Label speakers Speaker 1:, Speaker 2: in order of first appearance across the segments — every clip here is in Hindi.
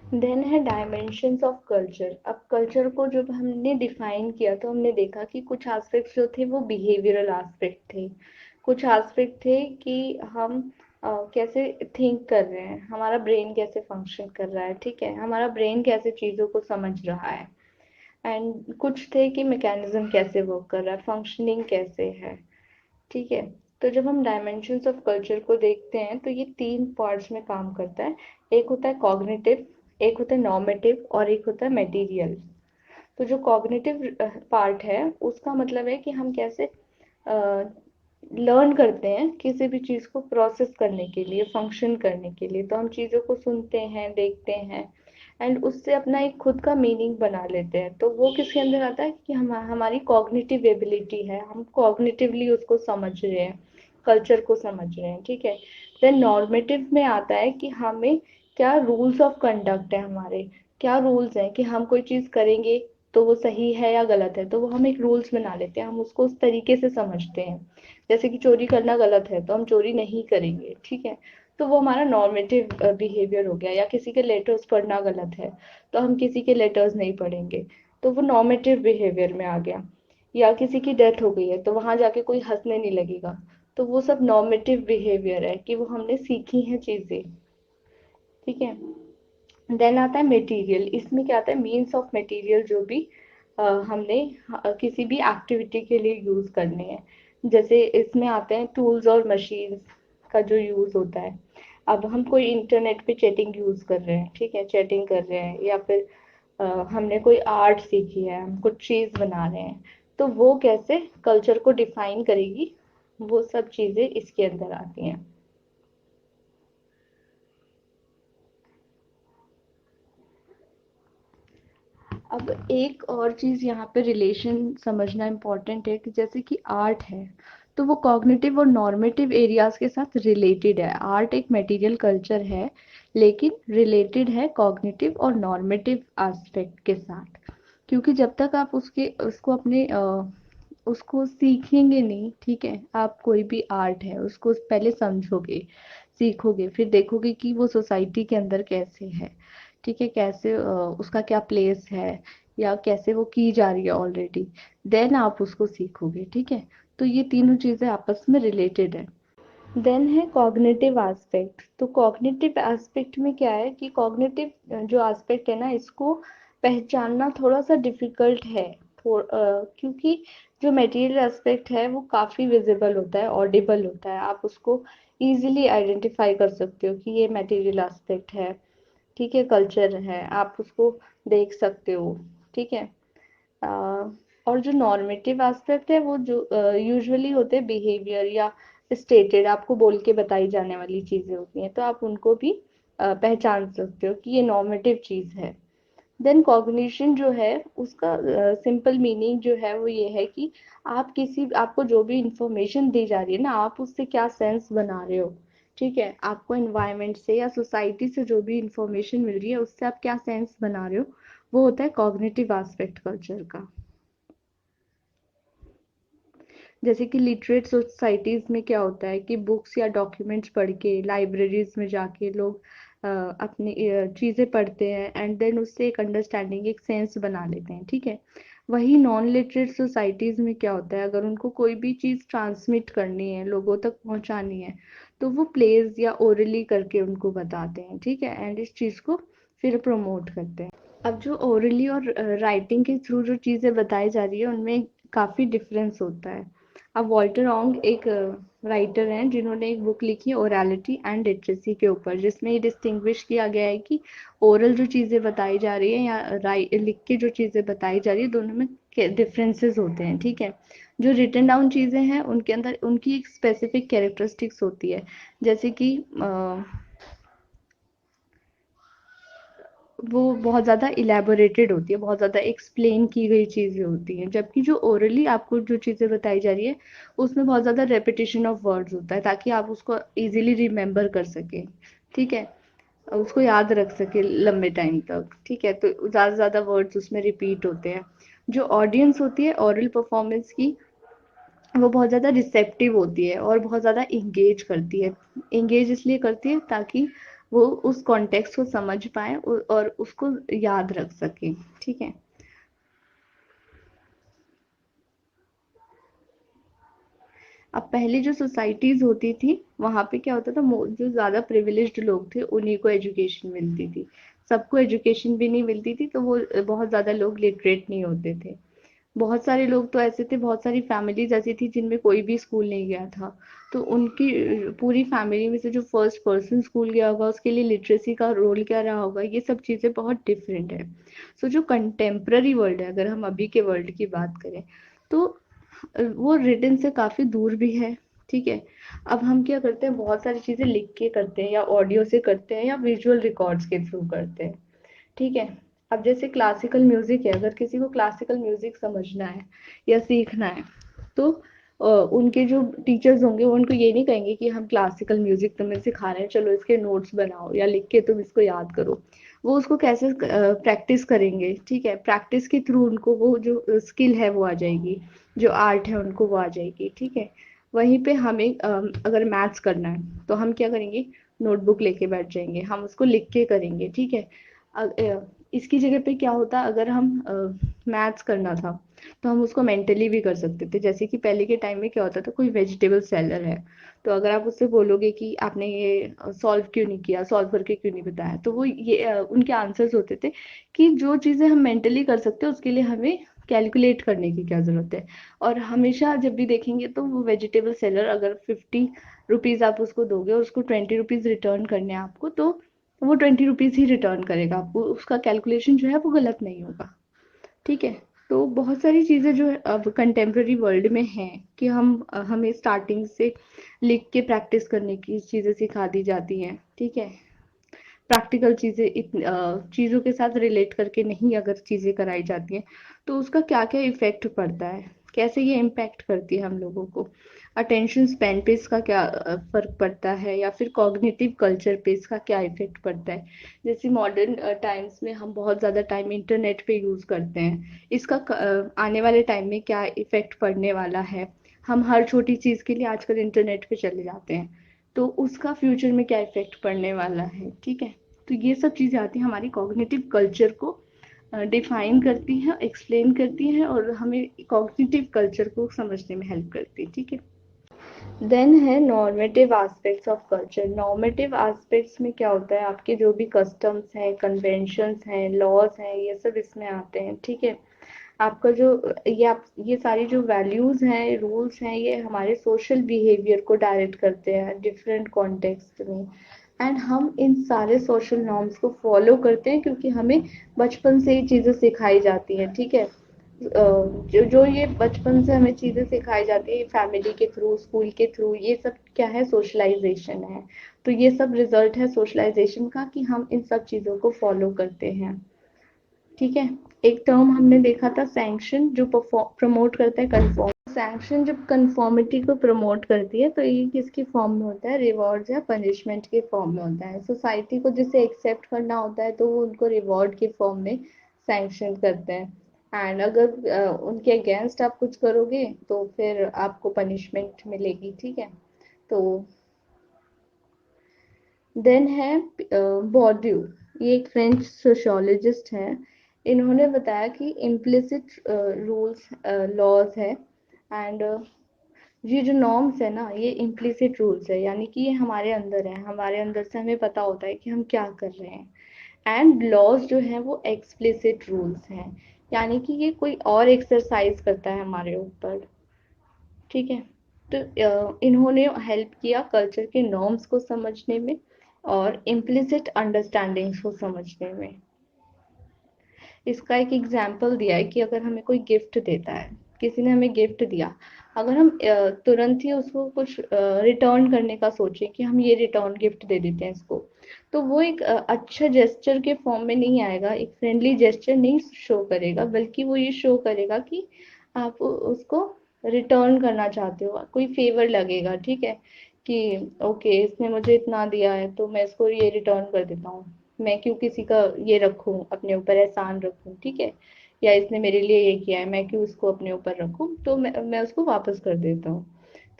Speaker 1: देन है डायमेंशंस ऑफ कल्चर। अब कल्चर को जब हमने डिफाइन किया तो हमने देखा कि कुछ एस्पेक्ट्स जो थे वो बिहेवियरल एस्पेक्ट थे, कुछ एस्पेक्ट थे कि हम कैसे थिंक कर रहे हैं, हमारा ब्रेन कैसे फंक्शन कर रहा है, ठीक है, हमारा ब्रेन कैसे चीज़ों को समझ रहा है। एंड कुछ थे कि मैकेनिज्म कैसे वर्क कर रहा है, फंक्शनिंग कैसे है, ठीक है। तो जब हम डायमेंशंस ऑफ कल्चर को देखते हैं तो ये तीन पार्ट्स में काम करता है। एक होता है कॉग्निटिव, एक होता है नॉर्मेटिव और एक होता है मटेरियल। तो जो कॉग्निटिव पार्ट है उसका मतलब है कि हम कैसे लर्न करते हैं किसी भी चीज़ को प्रोसेस करने के लिए, फंक्शन करने के लिए। तो हम चीज़ों को सुनते हैं, देखते हैं एंड उससे अपना एक खुद का मीनिंग बना लेते हैं। तो वो किसके अंदर आता है कि हमारी कॉग्निटिव एबिलिटी है, हम कॉग्निटिवली उसको समझ रहे हैं, कल्चर को समझ रहे हैं, ठीक है। देन नॉर्मेटिव में आता है कि हमें क्या रूल्स ऑफ कंडक्ट है, हमारे क्या रूल्स हैं कि हम कोई चीज़ करेंगे तो वो सही है या गलत है, तो वो हम एक रूल्स बना लेते हैं, हम उसको उस तरीके से समझते हैं। जैसे कि चोरी करना गलत है तो हम चोरी नहीं करेंगे, ठीक है। तो वो हमारा नॉर्मेटिव बिहेवियर हो गया। या किसी के लेटर्स पढ़ना गलत है तो हम किसी के लेटर्स नहीं पढ़ेंगे, तो वो नॉर्मेटिव बिहेवियर में आ गया। या किसी की डेथ हो गई है तो वहां जाके कोई हंसने नहीं लगेगा, तो वो सब नॉर्मेटिव बिहेवियर है कि वो हमने सीखी हैं चीजें, ठीक है। देन आता है मटेरियल। इसमें क्या आता है, मीन्स ऑफ मटेरियल जो भी हमने किसी भी एक्टिविटी के लिए यूज करने हैं। जैसे इसमें आते हैं टूल्स और मशीन्स का जो यूज होता है। अब हम कोई इंटरनेट पे चैटिंग यूज कर रहे हैं, ठीक है, चैटिंग कर रहे हैं, या फिर हमने कोई आर्ट सीखी है, हम कुछ चीज बना रहे हैं, तो वो कैसे कल्चर को डिफाइन करेगी, वो सब चीजें इसके अंदर आती हैं। अब एक और चीज़ यहाँ पे रिलेशन समझना इम्पोर्टेंट है कि जैसे कि आर्ट है तो वो कॉग्निटिव और नॉर्मेटिव एरियाज के साथ रिलेटेड है। आर्ट एक मटेरियल कल्चर है लेकिन रिलेटेड है कॉग्निटिव और नॉर्मेटिव एस्पेक्ट के साथ। क्योंकि जब तक आप उसके उसको अपने उसको सीखेंगे नहीं, ठीक है, आप कोई भी आर्ट है उसको पहले समझोगे, सीखोगे, फिर देखोगे कि वो सोसाइटी के अंदर कैसे है, ठीक है, कैसे उसका क्या प्लेस है या कैसे वो की जा रही है ऑलरेडी, देन आप उसको सीखोगे, ठीक है। तो ये तीनों चीजें आपस में रिलेटेड है। देन है कॉग्निटिव एस्पेक्ट। तो कॉग्निटिव एस्पेक्ट में क्या है कि कॉग्निटिव जो एस्पेक्ट है ना, इसको पहचानना थोड़ा सा डिफिकल्ट है, क्योंकि जो मटेरियल एस्पेक्ट है वो काफी विजिबल होता है, ऑडिबल होता है, आप उसको इजीली आइडेंटिफाई कर सकते हो कि ये मटेरियल एस्पेक्ट है, ठीक है, कल्चर है, आप उसको देख सकते हो, ठीक है। अ, और जो नॉर्मेटिव एस्पेक्ट है वो जो यूजुअली होते हैं बिहेवियर या स्टेटेड, आपको बोल के बताई जाने वाली चीजें होती हैं, तो आप उनको भी पहचान सकते हो कि ये नॉर्मेटिव चीज है। देन कॉग्निशन जो है उसका सिंपल मीनिंग जो है वो ये है कि आप किसी आपको जो भी इंफॉर्मेशन दी जा रही है ना, आप उससे क्या सेंस बना रहे हो, ठीक है, आपको एनवायरनमेंट से या सोसाइटी से जो भी इंफॉर्मेशन मिल रही है उससे आप क्या सेंस बना रहे हो, वो होता है कॉग्निटिव एस्पेक्ट कल्चर का। जैसे कि लिटरेट सोसाइटीज में क्या होता है कि बुक्स या डॉक्यूमेंट्स पढ़ के, लाइब्रेरीज में जाके लोग अपनी चीज़ें पढ़ते हैं एंड देन उससे एक अंडरस्टैंडिंग, एक सेंस बना लेते हैं, ठीक है। वही नॉन लिटरेट सोसाइटीज में क्या होता है, अगर उनको कोई भी चीज़ ट्रांसमिट करनी है, लोगों तक पहुंचानी है, तो वो प्लेज या ओरली करके उनको बताते हैं, ठीक है, एंड इस चीज़ को फिर प्रमोट करते हैं। अब जो ओरली और राइटिंग के थ्रू जो चीज़ें बताई जा रही है उनमें काफ़ी डिफरेंस होता है। अब वॉल्टर ऑन्ग एक राइटर हैं जिन्होंने एक बुक लिखी है ओरलिटी एंड लिटरेसी के ऊपर, जिसमें ये डिस्टिंग्विश किया गया है कि ओरल जो चीज़ें बताई जा रही है या लिख के जो चीज़ें बताई जा रही है, दोनों में डिफरेंसेस होते हैं, ठीक है। जो रिटन डाउन चीज़ें हैं उनके अंदर उनकी एक स्पेसिफिक कैरेक्टरिस्टिक्स होती है। जैसे कि वो बहुत ज़्यादा इलेबोरेटेड होती है, बहुत ज़्यादा एक्सप्लेन की गई चीज़ें होती हैं, जबकि जो ओरली आपको जो चीज़ें बताई जा रही है उसमें बहुत ज़्यादा रेपिटेशन ऑफ वर्ड्स होता है ताकि आप उसको इजीली रिमेम्बर कर सकें, ठीक है, उसको याद रख सके लंबे टाइम तक, ठीक है। तो ज़्यादा से ज़्यादा वर्ड्स उसमें रिपीट होते हैं। जो ऑडियंस होती है ओरल परफॉर्मेंस की, वो बहुत ज़्यादा रिसेप्टिव होती है और बहुत ज़्यादा इंगेज करती है। इंगेज इसलिए करती है ताकि वो उस कॉन्टेक्स्ट को समझ पाए और उसको याद रख सके। ठीक है। अब पहले जो सोसाइटीज होती थी वहां पे क्या होता था, जो ज्यादा प्रिविलेज्ड लोग थे उन्हीं को एजुकेशन मिलती थी। सबको एजुकेशन भी नहीं मिलती थी, तो वो बहुत ज्यादा लोग लिटरेट नहीं होते थे। बहुत सारे लोग तो ऐसे थे, बहुत सारी फैमिलीज ऐसी थी जिनमें कोई भी स्कूल नहीं गया था। तो उनकी पूरी फैमिली में से जो फर्स्ट पर्सन स्कूल गया होगा उसके लिए लिटरेसी का रोल क्या रहा होगा, ये सब चीज़ें बहुत डिफरेंट है। सो जो कंटेम्प्ररी वर्ल्ड है, अगर हम अभी के वर्ल्ड की बात करें, तो वो रिटन से काफ़ी दूर भी है। ठीक है। अब हम क्या करते हैं, बहुत सारी चीज़ें लिख के करते हैं या ऑडियो से करते हैं या विजुअल रिकॉर्ड्स के थ्रू करते हैं। ठीक है। अब जैसे क्लासिकल म्यूजिक है, अगर किसी को क्लासिकल म्यूजिक समझना है या सीखना है, तो उनके जो टीचर्स होंगे वो उनको ये नहीं कहेंगे कि हम क्लासिकल म्यूजिक तुम्हें सिखा रहे हैं, चलो इसके नोट्स बनाओ या लिख के तुम इसको याद करो। वो उसको कैसे प्रैक्टिस करेंगे। ठीक है। प्रैक्टिस के थ्रू उनको वो जो स्किल है वो आ जाएगी, जो आर्ट है उनको वो आ जाएगी। ठीक है। वहीं पे हमें अगर मैथ्स करना है तो हम क्या करेंगे, नोटबुक लेके बैठ जाएंगे, हम उसको लिख के करेंगे। ठीक है। इसकी जगह पे क्या होता, अगर हम मैथ्स करना था तो हम उसको मेंटली भी कर सकते थे। जैसे कि पहले के टाइम में क्या होता था, कोई वेजिटेबल सेलर है, तो अगर आप उससे बोलोगे कि आपने ये सॉल्व क्यों नहीं किया, सॉल्व करके क्यों नहीं बताया, तो वो ये उनके आंसर्स होते थे कि जो चीज़ें हम मेंटली कर सकते हैं उसके लिए हमें कैलकुलेट करने की क्या ज़रूरत है। और हमेशा जब भी देखेंगे तो वो वेजिटेबल सेलर, अगर 50 रुपीज़ आप उसको दोगे और उसको 20 रुपीज़ रिटर्न करने हैं आपको, तो वो 20 रुपीज़ ही रिटर्न करेगा आपको, उसका कैलकुलेशन जो है वो गलत नहीं होगा। ठीक है। तो बहुत सारी चीज़ें जो है अब कंटेम्प्रेरी वर्ल्ड में हैं कि हमें स्टार्टिंग से लिख के प्रैक्टिस करने की चीज़ें सिखा दी जाती हैं। ठीक है। प्रैक्टिकल चीज़ों के साथ रिलेट करके नहीं अगर चीज़ें कराई जाती हैं तो उसका क्या क्या इफेक्ट पड़ता है, कैसे ये इम्पैक्ट करती है हम लोगों को। अटेंशन स्पैन पे इसका क्या फर्क पड़ता है, या फिर कॉग्निटिव कल्चर पे इसका क्या इफेक्ट पड़ता है। जैसे मॉडर्न टाइम्स में हम बहुत ज़्यादा टाइम इंटरनेट पे यूज़ करते हैं, इसका आने वाले टाइम में क्या इफेक्ट पड़ने वाला है। हम हर छोटी चीज़ के लिए आजकल इंटरनेट पे चले जाते हैं, तो उसका फ्यूचर में क्या इफेक्ट पड़ने वाला है। ठीक है। तो ये सब चीज़ें आती हैं, हमारी कॉग्निटिव कल्चर को डिफाइन करती हैं, एक्सप्लेन करती हैं और हमें कॉग्निटिव कल्चर को समझने में हेल्प करती है। ठीक है। देन है normative aspects of culture. Normative aspects में क्या होता है, आपके जो भी कस्टम्स हैं, कन्वेंशंस हैं, लॉज हैं, ये सब इसमें आते हैं। ठीक है। आपका जो ये सारी जो वैल्यूज हैं, रूल्स हैं, ये हमारे सोशल बिहेवियर को डायरेक्ट करते हैं डिफरेंट कॉन्टेक्स्ट में। एंड हम इन सारे सोशल नॉर्म्स को फॉलो करते हैं क्योंकि हमें बचपन से ही चीज़ें सिखाई जाती हैं। ठीक है। जो जो ये बचपन से हमें चीज़ें सिखाई जाती है फैमिली के थ्रू, स्कूल के थ्रू, ये सब क्या है, सोशलाइजेशन है। तो ये सब रिजल्ट है सोशलाइजेशन का कि हम इन सब चीज़ों को फॉलो करते हैं। ठीक है। एक टर्म हमने देखा था सैंक्शन, जो प्रमोट करता है कंफर्म। सैंक्शन जब कंफर्मिटी को प्रमोट करती है तो ये किसकी फॉर्म में होता है, रिवॉर्ड या पनिशमेंट के फॉर्म में होता है। सोसाइटी को जिसे एक्सेप्ट करना होता है तो वो उनको रिवॉर्ड के फॉर्म में सैंक्शन करते हैं। एंड अगर उनके अगेंस्ट आप कुछ करोगे तो फिर आपको पनिशमेंट मिलेगी। ठीक है। तो देन है बॉर्ड्यू, ये एक फ्रेंच सोशियोलॉजिस्ट हैं। इन्होंने बताया कि इम्प्लिसिट रूल्स, लॉज है, एंड ये जो नॉर्म्स है ना, ये इम्प्लिसिट रूल्स है, यानी कि ये हमारे अंदर है, हमारे अंदर से हमें पता होता है कि हम क्या कर रहे हैं। एंड लॉज जो है वो एक्सप्लिसिट रूल्स हैं, यानी कि ये कोई और एक्सरसाइज करता है हमारे ऊपर। ठीक है। तो इन्होंने हेल्प किया कल्चर के नॉर्म्स को समझने में और इम्प्लिसिट अंडरस्टैंडिंग्स को समझने में। इसका एक एग्जाम्पल दिया है कि अगर हमें कोई गिफ्ट देता है, किसी ने हमें गिफ्ट दिया, अगर हम तुरंत ही उसको कुछ रिटर्न करने का सोचें कि हम ये रिटर्न गिफ्ट दे देते हैं इसको, तो वो एक अच्छा जेस्चर के फॉर्म में नहीं आएगा, एक फ्रेंडली जेस्चर नहीं शो करेगा, बल्कि वो ये शो करेगा कि आप उसको रिटर्न करना चाहते हो, कोई फेवर लगेगा। ठीक है। कि ओके, इसने मुझे इतना दिया है तो मैं इसको ये रिटर्न कर देता हूँ, मैं क्यों किसी का ये रखूं, अपने ऊपर एहसान रखूं। ठीक है। या इसने मेरे लिए ये किया है, मैं क्यों इसको अपने ऊपर रखूं, तो मैं उसको वापस कर देता हूँ।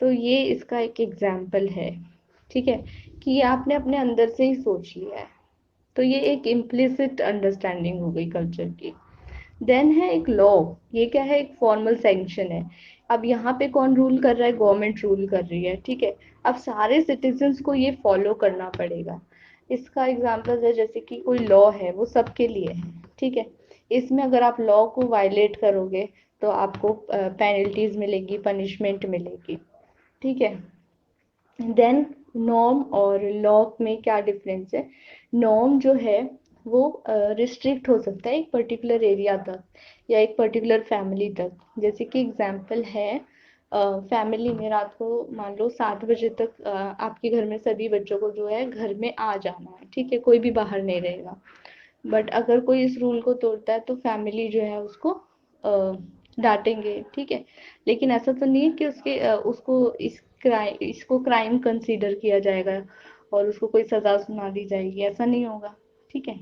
Speaker 1: तो ये इसका एक एग्जाम्पल है। ठीक है, कि ये आपने अपने अंदर से ही सोच लिया है। तो ये एक इम्प्लिसिट अंडरस्टैंडिंग हो गई कल्चर की। देन है एक लॉ। ये क्या है, एक फॉर्मल सैंक्शन है। अब यहाँ पे कौन रूल कर रहा है, गवर्नमेंट रूल कर रही है, ठीक है। अब सारे सिटीजन्स को ये फॉलो करना पड़ेगा। इसका एग्जांपल है, जैसे कि कोई लॉ है वो सबके लिए है, ठीक है। इसमें अगर आप लॉ को वायलेट करोगे तो आपको पेनल्टीज मिलेगी, पनिशमेंट मिलेगी, ठीक है। देन नॉर्म और लॉ में क्या डिफरेंस है। नॉर्म जो है वो रिस्ट्रिक्ट हो सकता है एक पर्टिकुलर एरिया तक या एक पर्टिकुलर फैमिली तक। जैसे कि एग्जांपल है, फैमिली में रात को मान लो 7 बजे तक आपके घर में सभी बच्चों को जो है घर में आ जाना है, ठीक है, कोई भी बाहर नहीं रहेगा। बट अगर कोई इस रूल को तोड़ता है तो फैमिली जो है उसको डांटेंगे, ठीक है। लेकिन ऐसा तो नहीं है कि उसको इसको क्राइम कंसीडर किया जाएगा और उसको कोई सजा सुना दी जाएगी, ऐसा नहीं होगा, ठीक है।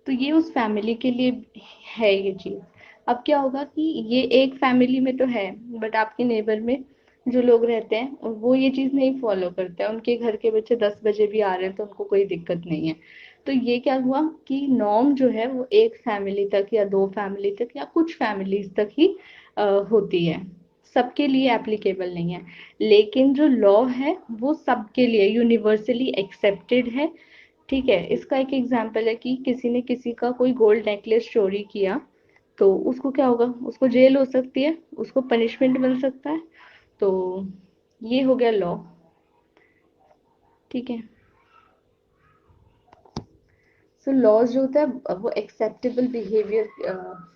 Speaker 1: तो ये उस फैमिली के लिए है ये चीज। अब क्या होगा कि ये एक फैमिली में तो है, बट आपके नेबर में जो लोग रहते हैं और वो ये चीज नहीं फॉलो करते हैं, उनके घर के बच्चे 10 बजे भी आ रहे हैं तो उनको कोई दिक्कत नहीं है। तो ये क्या हुआ कि नॉर्म जो है वो एक फैमिली तक या दो फैमिली तक या कुछ फैमिलीज तक ही होती है, सबके लिए एप्लीकेबल नहीं है। लेकिन जो लॉ है वो सबके लिए यूनिवर्सली एक्सेप्टेड है, ठीक है। इसका एक एग्जांपल है कि किसी ने किसी का कोई गोल्ड नेकलेस चोरी किया तो उसको क्या होगा, उसको जेल हो सकती है, उसको पनिशमेंट मिल सकता है। तो ये हो गया लॉ, ठीक है। सो लॉज जो होता है वो एक्सेप्टेबल बिहेवियर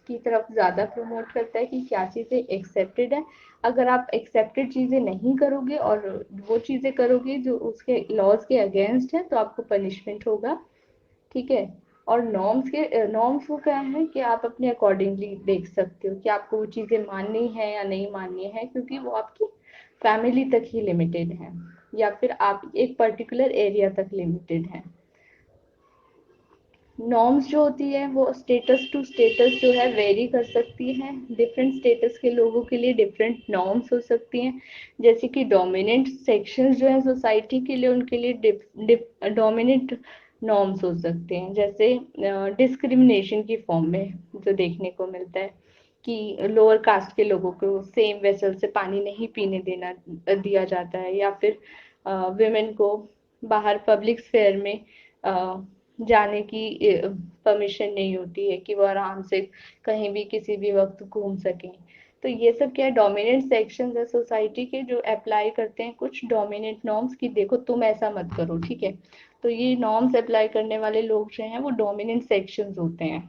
Speaker 1: की तरफ ज़्यादा प्रमोट करता है कि क्या चीज़ें एक्सेप्टेड है। अगर आप एक्सेप्टेड चीज़ें नहीं करोगे और वो चीज़ें करोगे जो उसके लॉज के अगेंस्ट है तो आपको पनिशमेंट होगा, ठीक है। और नॉर्म्स वो क्या है कि आप अपने अकॉर्डिंगली देख सकते हो कि आपको वो चीज़ें माननी है या नहीं माननी है, क्योंकि वो आपकी फैमिली तक ही लिमिटेड है या फिर आप एक पर्टिकुलर एरिया तक लिमिटेड है। नॉर्म्स जो होती है वो स्टेटस टू स्टेटस जो है वेरी कर सकती है। डिफरेंट स्टेटस के लोगों के लिए डिफरेंट नॉर्म्स हो सकती हैं। जैसे कि डोमिनेंट सेक्शंस जो है सोसाइटी के लिए, उनके लिए डोमिनेंट नॉर्म्स हो सकते हैं। जैसे डिस्क्रिमिनेशन की फॉर्म में जो देखने को मिलता है कि लोअर कास्ट के लोगों को सेम वेसल से पानी नहीं पीने देना दिया जाता है, या फिर विमेन को बाहर पब्लिक स्फेयर में जाने की परमिशन नहीं होती है कि वो आराम से कहीं भी किसी भी वक्त घूम सकें। तो ये सब क्या है, डोमिनेंट सेक्शंस है सोसाइटी के जो अप्लाई करते हैं कुछ डोमिनेंट नॉर्म्स की, देखो तुम ऐसा मत करो, ठीक है। तो ये नॉर्म्स अप्लाई करने वाले लोग जो हैं वो डोमिनेंट सेक्शंस होते हैं।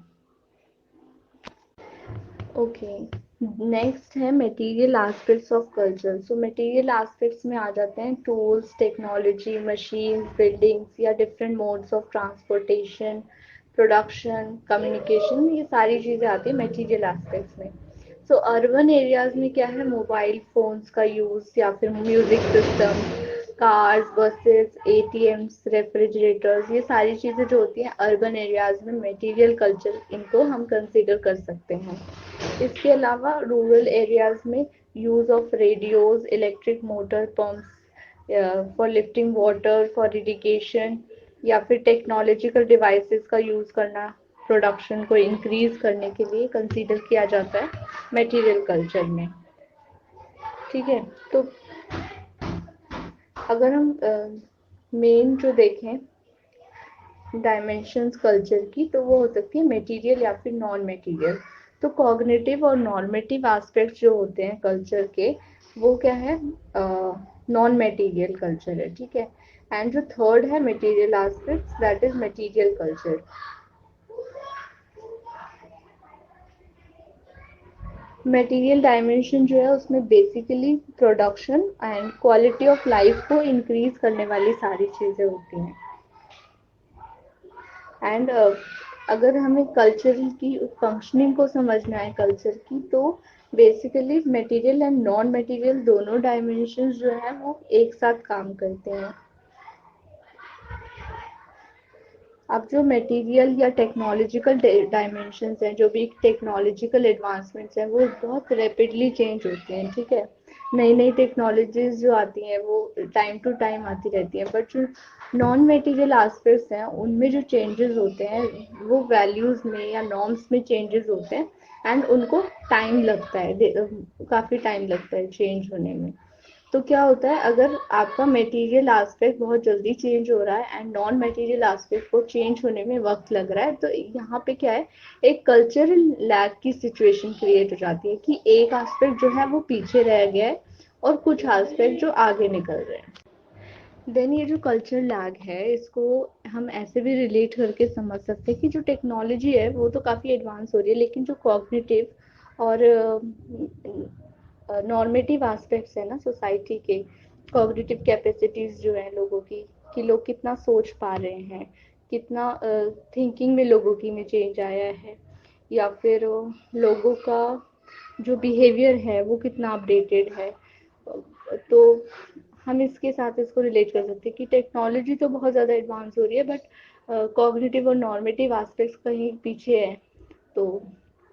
Speaker 1: ओके, नेक्स्ट है material aspects of culture. So material aspects में आ जाते हैं टूल्स, टेक्नोलॉजी, मशीन, बिल्डिंग्स या different modes of transportation, production, communication, ये सारी चीज़ें आती हैं मटेरियल एस्पेक्ट्स में। सो अर्बन एरियाज में क्या है, मोबाइल फोन्स का यूज़ या फिर music system, cars, buses, ATMs, refrigerators, ये सारी चीज़ें जो होती हैं अर्बन एरियाज में मटेरियल कल्चर, इनको हम कंसीडर कर सकते हैं। इसके अलावा रूरल एरियाज में use of radios, electric motor pumps for lifting water for irrigation, या फिर टेक्नोलॉजिकल डिवाइसेस का यूज करना प्रोडक्शन को इंक्रीज करने के लिए कंसीडर किया जाता है मटेरियल कल्चर में, ठीक है। तो अगर हम मेन जो देखें डायमेंशंस कल्चर की, तो वो हो सकती है मटेरियल या फिर नॉन मटेरियल। तो कॉग्निटिव और नॉर्मेटिव एस्पेक्ट्स जो होते हैं कल्चर के, वो क्या है, नॉन मटेरियल कल्चर है, ठीक है। एंड जो थर्ड है material aspects, that is material culture. Material dimension जो है उसमें basically production and quality of life को इंक्रीज करने वाली सारी चीज़ें होती हैं। एंड अगर हमें कल्चर की फंक्शनिंग को समझना है कल्चर की, तो basically material and non material दोनों डायमेंशंस जो है वो एक साथ काम करते हैं। अब जो मटेरियल या टेक्नोलॉजिकल डायमेंशंस हैं, जो भी टेक्नोलॉजिकल एडवांसमेंट्स हैं, वो बहुत रैपिडली चेंज होते हैं, ठीक है। नई नई टेक्नोलॉजीज जो आती हैं वो टाइम टू टाइम आती रहती हैं, बट जो नॉन मटेरियल एस्पेक्ट्स हैं उनमें जो चेंजेस होते हैं वो वैल्यूज़ में या नॉर्म्स में चेंजेस होते हैं, एंड उनको टाइम लगता है, काफ़ी टाइम लगता है चेंज होने में। तो क्या होता है, अगर आपका मटेरियल एस्पेक्ट बहुत जल्दी चेंज हो रहा है एंड नॉन मटेरियल एस्पेक्ट को चेंज होने में वक्त लग रहा है, तो यहाँ पे क्या है, एक कल्चरल लैग की सिचुएशन क्रिएट हो जाती है कि एक एस्पेक्ट जो है वो पीछे रह गया है और कुछ एस्पेक्ट जो आगे निकल रहे हैं। देन ये जो कल्चर लैग है इसको हम ऐसे भी रिलेट करके समझ सकते हैं कि जो टेक्नोलॉजी है वो तो काफ़ी एडवांस हो रही है, लेकिन जो कॉग्निटिव और नॉर्मेटिव एस्पेक्ट्स है ना सोसाइटी के, कॉग्निटिव कैपेसिटीज जो है लोगों की, कि लोग कितना सोच पा रहे हैं, कितना थिंकिंग में लोगों की में चेंज आया है, या फिर लोगों का जो बिहेवियर है वो कितना अपडेटेड है। तो हम इसके साथ इसको रिलेट कर सकते हैं कि टेक्नोलॉजी तो बहुत ज़्यादा एडवांस हो रही है, बट कॉग्निटिव और नॉर्मेटिव एस्पेक्ट्स कहीं पीछे है। तो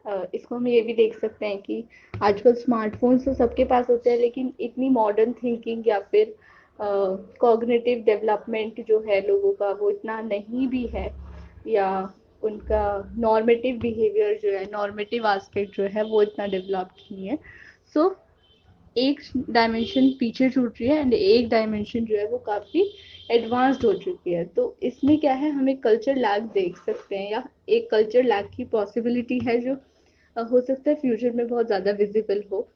Speaker 1: इसको हम ये भी देख सकते हैं कि आजकल स्मार्टफोन्स तो सबके पास होते हैं, लेकिन इतनी मॉडर्न थिंकिंग या फिर कॉग्निटिव डेवलपमेंट जो है लोगों का वो इतना नहीं भी है, या उनका नॉर्मेटिव बिहेवियर जो है, नॉर्मेटिव एस्पेक्ट जो है वो इतना डेवलप्ड नहीं है। सो एक डायमेंशन पीछे छूट रही है एंड एक डायमेंशन जो है वो काफ़ी एडवांस्ड हो चुकी है। तो इसमें क्या है, हम एक कल्चर लैग देख सकते हैं, या एक कल्चर लैग की पॉसिबिलिटी है जो हो सकता है फ्यूचर में बहुत ज़्यादा विजिबल हो।